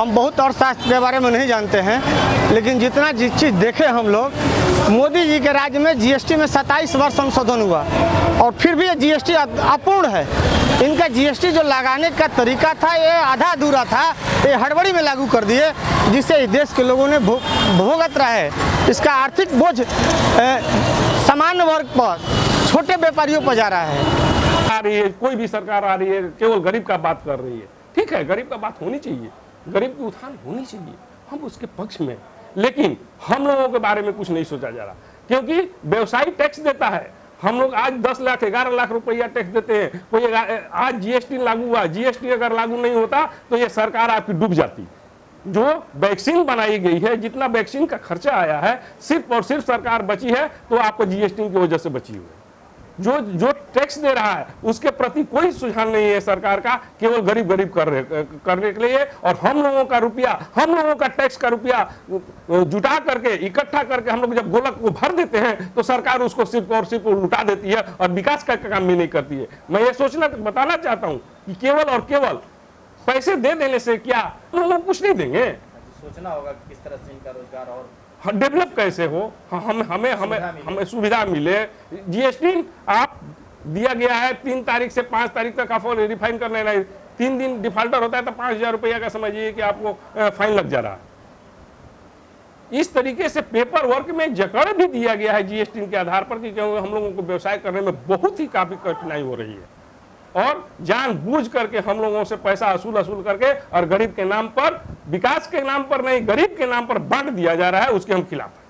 हम बहुत अर्थशास्त्र के बारे में नहीं जानते हैं, लेकिन जितना जिस चीज़ देखे हम लोग, मोदी जी के राज्य में जीएसटी में 27 बार संशोधन हुआ और फिर भी ये जीएसटी अपूर्ण है। इनका जीएसटी जो लगाने का तरीका था ये आधा अधूरा था, ये हड़बड़ी में लागू कर दिए, जिससे इस देश के लोगों ने भुगत रहे। इसका आर्थिक बोझ सामान्य वर्ग पर, छोटे व्यापारियों पर जा रहा है। आ रही है, कोई भी सरकार आ रही है केवल गरीब का बात कर रही है। ठीक है, गरीब का बात होनी चाहिए, गरीब की उत्थान होनी चाहिए, हम उसके पक्ष में, लेकिन हम लोगों के बारे में कुछ नहीं सोचा जा रहा, क्योंकि व्यवसायी टैक्स देता है। हम लोग आज 10 लाख 11 लाख रुपया टैक्स देते हैं। कोई आज जीएसटी लागू हुआ, जीएसटी अगर लागू नहीं होता तो ये सरकार आपकी डूब जाती। जो वैक्सीन बनाई गई है, जितना वैक्सीन का खर्चा आया है, सिर्फ और सिर्फ सरकार बची है तो आपको जीएसटी की वजह से बची हुई है। जो टैक्स दे रहा है उसके प्रति कोई सुझाव नहीं है सरकार का, केवल गरीब करने के लिए। और हम लोगों का रुपया, हम लोगों का टैक्स का रुपया जुटा करके, इकट्ठा करके हम लोग जब गोलक को भर देते हैं तो सरकार उसको सिर्फ और सिर्फ लुटा देती है और विकास का काम भी नहीं करती है। मैं ये बताना चाहता हूँ कि केवल और केवल पैसे दे देने से क्या हम लोग कुछ नहीं देंगे। सोचना होगा कि किस तरह से इनका रोजगार और डेवलप कैसे हो, हमें सुविधा मिले। जीएसटी आप दिया गया है 3 तारीख से 5 तारीख तक आप रिफाइन करने नहीं, 3 दिन डिफॉल्टर होता है तो 5,000 रुपया का समझिए कि आपको फाइन लग जा रहा है। इस तरीके से पेपर वर्क में जकड़ भी दिया गया है जीएसटी के आधार पर, क्योंकि हम लोगों को व्यवसाय करने में बहुत ही काफी कठिनाई हो रही है और जानबूझ करके हम लोगों से पैसा असूल करके और गरीब के नाम पर, विकास के नाम पर नहीं, गरीब के नाम पर बांट दिया जा रहा है। उसके हम खिलाफ हैं।